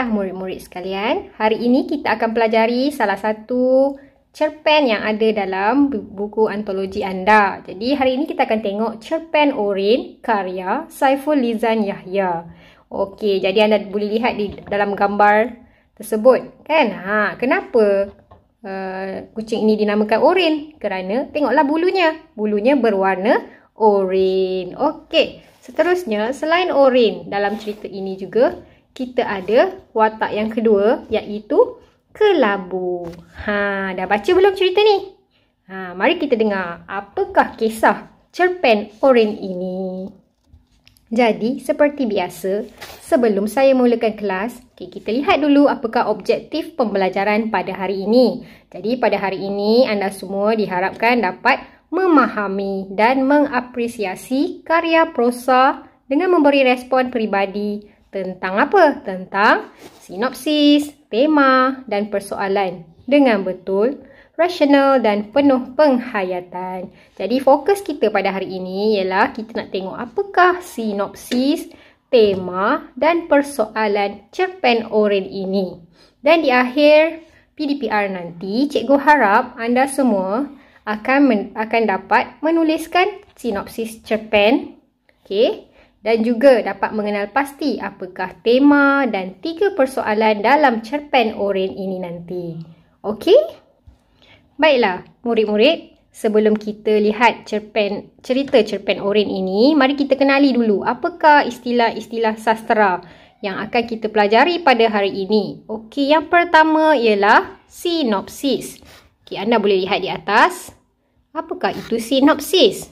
Baiklah murid-murid sekalian, hari ini kita akan pelajari salah satu cerpen yang ada dalam buku antologi anda. Jadi hari ini kita akan tengok cerpen Orin karya Saiful Lizan Yahya. Okey, jadi anda boleh lihat di dalam gambar tersebut kan? Kenapa kucing ini dinamakan Orin? Kerana tengoklah bulunya. Bulunya berwarna oren. Okey, seterusnya selain Orin dalam cerita ini juga kita ada watak yang kedua iaitu kelabu. Dah baca belum cerita ni? Mari kita dengar apakah kisah cerpen Orin ini. Jadi seperti biasa, sebelum saya mulakan kelas, kita lihat dulu apakah objektif pembelajaran pada hari ini. Jadi pada hari ini anda semua diharapkan dapat memahami dan mengapresiasi karya prosa dengan memberi respon peribadi tentang apa? Tentang sinopsis, tema dan persoalan dengan betul, rasional dan penuh penghayatan. Jadi fokus kita pada hari ini ialah kita nak tengok apakah sinopsis, tema dan persoalan cerpen Orin ini. Dan di akhir PDPR nanti, cikgu harap anda semua akan dapat menuliskan sinopsis cerpen. Okey. Dan juga dapat mengenal pasti apakah tema dan 3 persoalan dalam cerpen Orin ini nanti. Okey? Baiklah, murid-murid, sebelum kita lihat cerita cerpen Orin ini, mari kita kenali dulu apakah istilah-istilah sastera yang akan kita pelajari pada hari ini. Okey, yang pertama ialah sinopsis. Okey, anda boleh lihat di atas. Apakah itu sinopsis?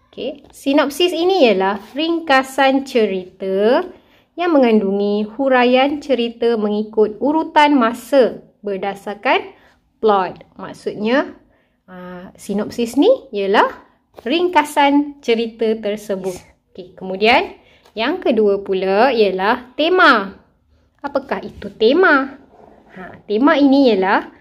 Okay. Sinopsis ini ialah ringkasan cerita yang mengandungi huraian cerita mengikut urutan masa berdasarkan plot. Maksudnya, sinopsis ni ialah ringkasan cerita tersebut. Okay. Kemudian, yang kedua pula ialah tema. Apakah itu tema? Tema ini ialah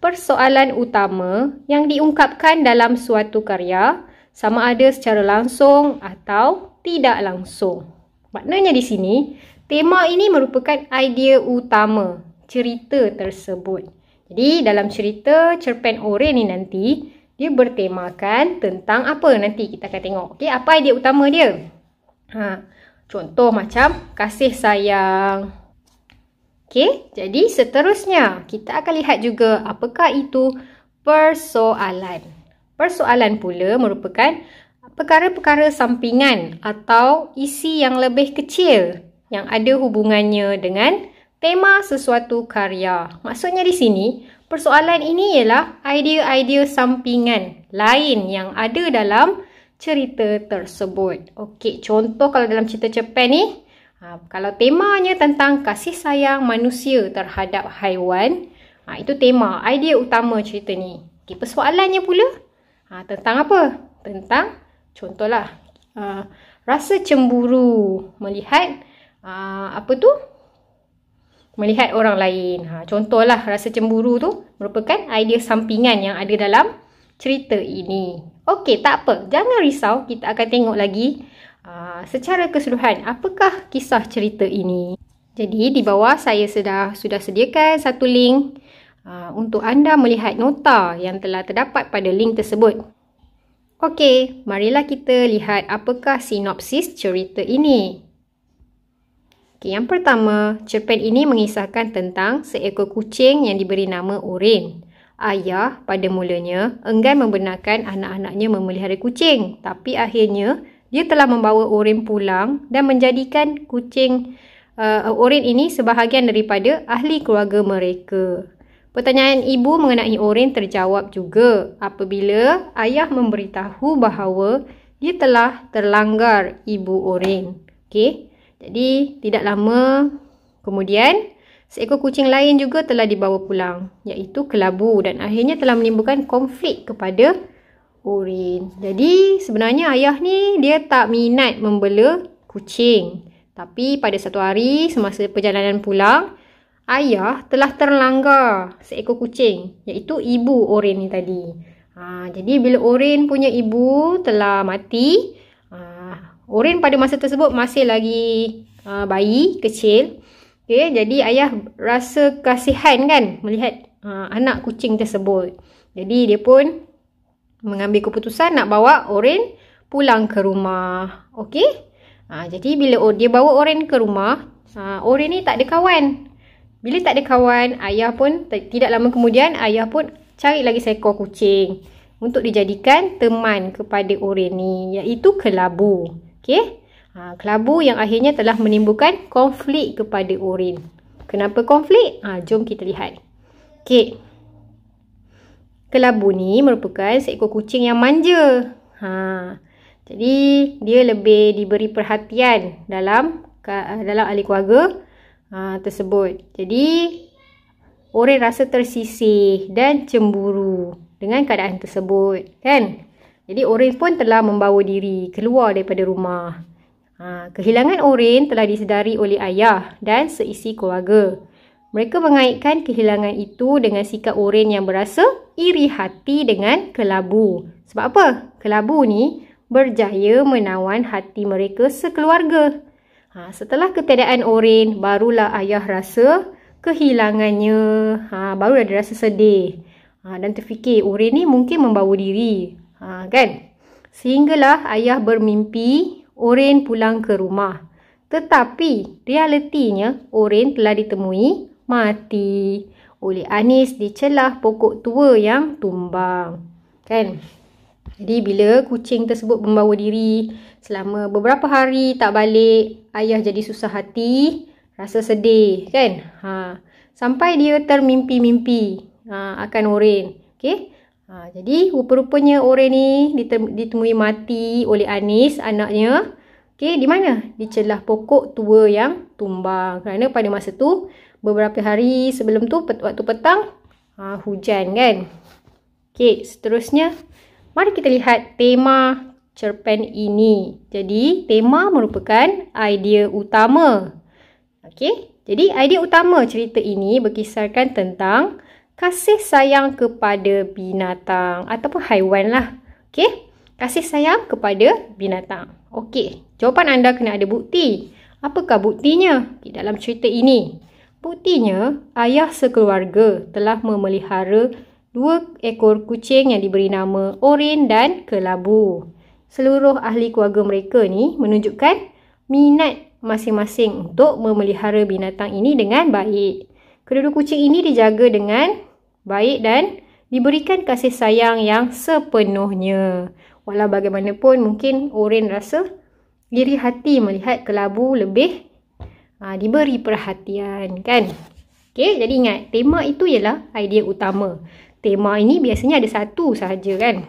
persoalan utama yang diungkapkan dalam suatu karya, sama ada secara langsung atau tidak langsung. Maknanya di sini, tema ini merupakan idea utama cerita tersebut. Jadi dalam cerita cerpen Orin ni nanti, dia bertemakan tentang apa? Nanti kita akan tengok. Okey, apa idea utama dia? Contoh macam kasih sayang. Okey, jadi seterusnya kita akan lihat juga apakah itu persoalan. Persoalan pula merupakan perkara-perkara sampingan atau isi yang lebih kecil yang ada hubungannya dengan tema sesuatu karya. Maksudnya di sini, persoalan ini ialah idea-idea sampingan lain yang ada dalam cerita tersebut. Okey, contoh kalau dalam cerita cerpen ni, kalau temanya tentang kasih sayang manusia terhadap haiwan, itu tema, idea utama cerita ni. Okey, persoalannya pula tentang apa? Tentang contohlah rasa cemburu melihat melihat orang lain. Contohlah rasa cemburu tu merupakan idea sampingan yang ada dalam cerita ini. Okey, tak apa. Jangan risau, kita akan tengok lagi secara keseluruhan apakah kisah cerita ini. Jadi di bawah saya sudah sediakan satu link untuk anda melihat nota yang telah terdapat pada link tersebut. Okey, marilah kita lihat apakah sinopsis cerita ini. Okey, yang pertama, cerpen ini mengisahkan tentang seekor kucing yang diberi nama Orin. Ayah pada mulanya enggan membenarkan anak-anaknya memelihara kucing, tapi akhirnya dia telah membawa Orin pulang dan menjadikan kucing Orin ini sebahagian daripada ahli keluarga mereka. Pertanyaan ibu mengenai Orin terjawab juga apabila ayah memberitahu bahawa dia telah terlanggar ibu Orin. Okey. Jadi tidak lama kemudian seekor kucing lain juga telah dibawa pulang, iaitu kelabu, dan akhirnya telah menimbulkan konflik kepada Orin. Jadi sebenarnya ayah ni dia tak minat membela kucing. Tapi pada satu hari semasa perjalanan pulang, ayah telah terlanggar seekor kucing, iaitu ibu Orin ni tadi. Jadi bila Orin punya ibu telah mati, Orin pada masa tersebut masih lagi bayi kecil. Okey, jadi ayah rasa kasihan kan melihat anak kucing tersebut. Jadi dia pun mengambil keputusan nak bawa Oren pulang ke rumah. Okey? Jadi bila dia bawa Oren ke rumah, Oren ni tak ada kawan. Bila tak ada kawan, ayah pun tidak lama kemudian ayah pun cari lagi seekor kucing untuk dijadikan teman kepada Oren ni, iaitu kelabu. Okey? Kelabu yang akhirnya telah menimbulkan konflik kepada Oren. Kenapa konflik? Jom kita lihat. Okey. Kelabu ni merupakan seekor kucing yang manja. Jadi dia lebih diberi perhatian dalam ahli keluarga tersebut. Jadi Oren rasa tersisih dan cemburu dengan keadaan tersebut, kan? Jadi Oren pun telah membawa diri keluar daripada rumah. Kehilangan Oren telah disedari oleh ayah dan seisi keluarga. Mereka mengaitkan kehilangan itu dengan sikap Oren yang berasa iri hati dengan kelabu. Sebab apa? Kelabu ni berjaya menawan hati mereka sekeluarga. Setelah ketiadaan Oren, barulah ayah rasa kehilangannya. Barulah dia rasa sedih. Dan terfikir Oren ni mungkin membawa diri. Kan? Sehinggalah ayah bermimpi Oren pulang ke rumah. Tetapi realitinya Oren telah ditemui mati oleh Anis di celah pokok tua yang tumbang. Kan? Jadi bila kucing tersebut membawa diri selama beberapa hari tak balik, ayah jadi susah hati, rasa sedih, kan? Sampai dia termimpi-mimpi akan Oren. Okey? Jadi rupa-rupanya Oren ni ditemui mati oleh Anis, anaknya. Okey, di mana? Di celah pokok tua yang tumbang. Kerana pada masa tu, beberapa hari sebelum tu, waktu petang, hujan, kan? Okey, seterusnya, mari kita lihat tema cerpen ini. Jadi, tema merupakan idea utama. Okey, jadi idea utama cerita ini berkisarkan tentang kasih sayang kepada binatang ataupun haiwan lah. Okey, kasih sayang kepada binatang. Okey, jawapan anda kena ada bukti. Apakah buktinya di dalam cerita ini? Buktinya, ayah sekeluarga telah memelihara 2 ekor kucing yang diberi nama Oren dan Kelabu. Seluruh ahli keluarga mereka ni menunjukkan minat masing-masing untuk memelihara binatang ini dengan baik. Kedua-dua kucing ini dijaga dengan baik dan diberikan kasih sayang yang sepenuhnya. Walau bagaimanapun mungkin Oren rasa iri hati melihat Kelabu lebih diberi perhatian, kan? Okey, jadi ingat, tema itu ialah idea utama. Tema ini biasanya ada satu sahaja, kan?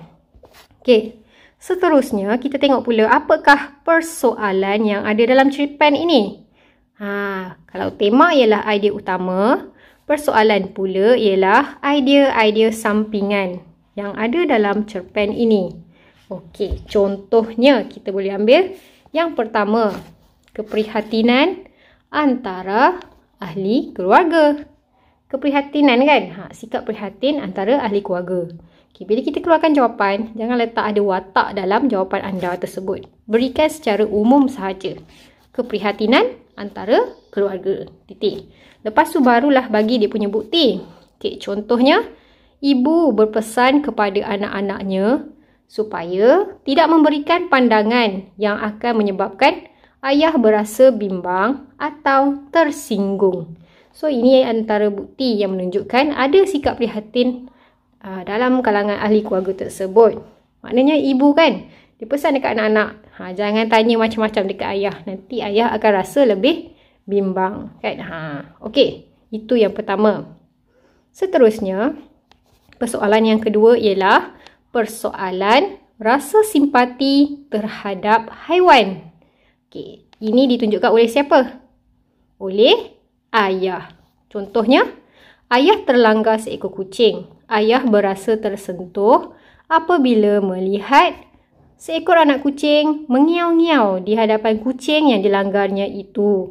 Okey, seterusnya kita tengok pula apakah persoalan yang ada dalam cerpen ini. Kalau tema ialah idea utama, persoalan pula ialah idea-idea sampingan yang ada dalam cerpen ini. Okey, contohnya kita boleh ambil yang pertama, keprihatinan antara ahli keluarga. Keprihatinan, kan? Sikap prihatin antara ahli keluarga. Okay, bila kita keluarkan jawapan, jangan letak ada watak dalam jawapan anda tersebut. Berikan secara umum sahaja. Keprihatinan antara keluarga. Titik. Lepas tu barulah bagi dia punya bukti. Okay, contohnya, ibu berpesan kepada anak-anaknya supaya tidak memberikan pandangan yang akan menyebabkan ayah berasa bimbang atau tersinggung. So, ini antara bukti yang menunjukkan ada sikap prihatin dalam kalangan ahli keluarga tersebut. Maknanya ibu, kan, dia pesan dekat anak-anak, jangan tanya macam-macam dekat ayah. Nanti ayah akan rasa lebih bimbang, kan? Okey, itu yang pertama. Seterusnya, persoalan yang kedua ialah persoalan rasa simpati terhadap haiwan. Okey, ini ditunjukkan oleh siapa? Oleh ayah. Contohnya, ayah terlanggar seekor kucing. Ayah berasa tersentuh apabila melihat seekor anak kucing mengiau-ngiau di hadapan kucing yang dilanggarnya itu.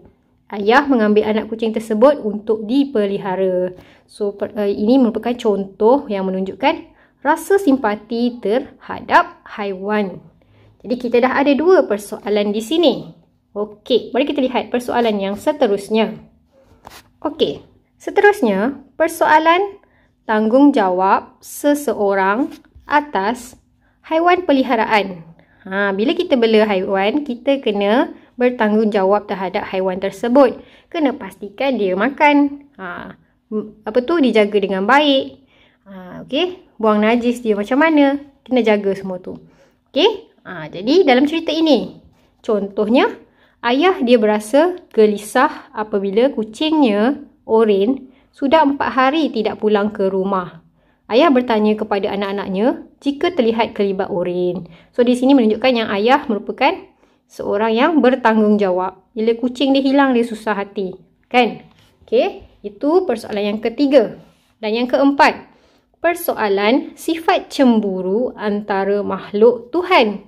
Ayah mengambil anak kucing tersebut untuk dipelihara. So, ini merupakan contoh yang menunjukkan rasa simpati terhadap haiwan. Jadi, kita dah ada 2 persoalan di sini. Okey, mari kita lihat persoalan yang seterusnya. Okey, seterusnya persoalan tanggungjawab seseorang atas haiwan peliharaan. Bila kita bela haiwan, kita kena bertanggungjawab terhadap haiwan tersebut. Kena pastikan dia makan. Dijaga dengan baik. Okey, buang najis dia macam mana? Kena jaga semua tu. Okey? Jadi dalam cerita ini, contohnya ayah dia berasa gelisah apabila kucingnya, Orin, sudah 4 hari tidak pulang ke rumah. Ayah bertanya kepada anak-anaknya jika terlihat kelibat Orin. So di sini menunjukkan yang ayah merupakan seorang yang bertanggungjawab. Bila kucing dia hilang, dia susah hati. Kan? Okey, itu persoalan yang ketiga. Dan yang keempat, persoalan sifat cemburu antara makhluk Tuhan.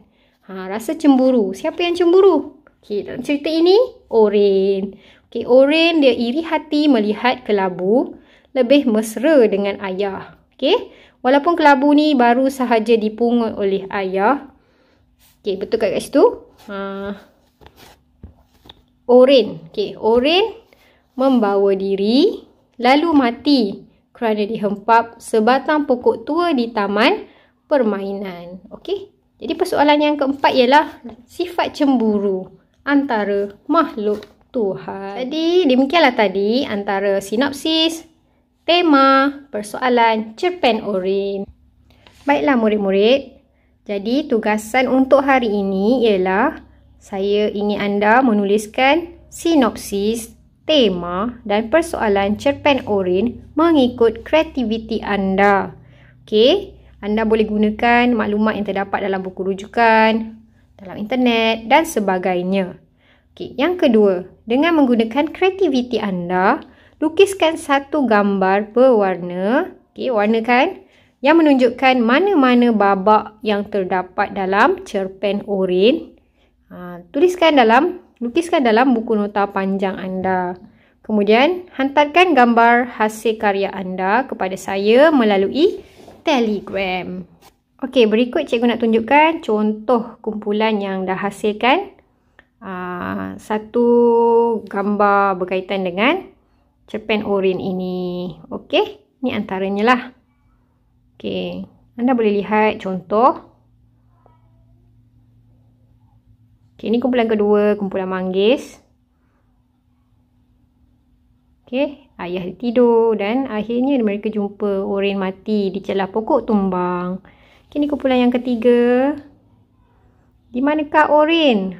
Rasa cemburu. Siapa yang cemburu? Okey, dalam cerita ini, Orin. Okey, Orin dia iri hati melihat kelabu lebih mesra dengan ayah. Okey, walaupun kelabu ni baru sahaja dipungut oleh ayah. Okey, betul kat situ? Orin. Okey, Orin membawa diri lalu mati kerana dihempap sebatang pokok tua di taman permainan. Okey, jadi persoalan yang keempat ialah sifat cemburu antara makhluk Tuhan. Jadi demikianlah tadi antara sinopsis, tema, persoalan cerpen Orin. Baiklah murid-murid, jadi tugasan untuk hari ini ialah saya ingin anda menuliskan sinopsis, tema dan persoalan cerpen Orin mengikut kreativiti anda. Okey, anda boleh gunakan maklumat yang terdapat dalam buku rujukan, dalam internet dan sebagainya. Okey, yang kedua, dengan menggunakan kreativiti anda, lukiskan satu gambar berwarna, warna kan, yang menunjukkan mana-mana babak yang terdapat dalam cerpen Orin. Lukiskan dalam buku nota panjang anda. Kemudian, hantarkan gambar hasil karya anda kepada saya melalui Telegram. Okey, berikut cikgu nak tunjukkan contoh kumpulan yang dah hasilkan satu gambar berkaitan dengan cerpen Orin ini. Okey, ni antaranya lah. Okey, anda boleh lihat contoh. Okey, ini kumpulan kedua, kumpulan manggis. Okey, ayah tidur dan akhirnya mereka jumpa Orin mati di celah pokok tumbang. Okey, ini kumpulan yang ketiga. Di manakah Orin?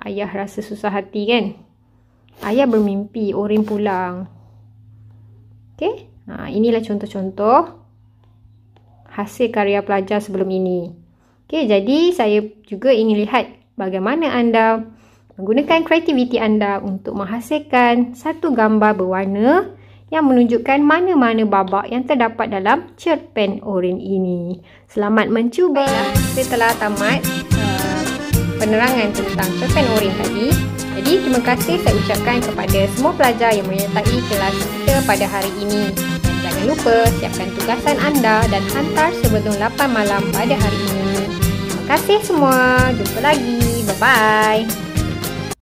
Ayah rasa susah hati kan? Ayah bermimpi Orin pulang. Okey, inilah contoh-contoh hasil karya pelajar sebelum ini. Okey, jadi saya juga ingin lihat bagaimana anda menggunakan kreativiti anda untuk menghasilkan satu gambar berwarna yang menunjukkan mana-mana babak yang terdapat dalam cerpen Orin ini. Selamat mencuba. Setelah tamat penerangan tentang cerpen Orin tadi, jadi terima kasih saya ucapkan kepada semua pelajar yang menyertai kelas kita pada hari ini. Dan jangan lupa siapkan tugasan anda dan hantar sebelum 8 malam pada hari ini. Terima kasih semua. Jumpa lagi. Bye-bye.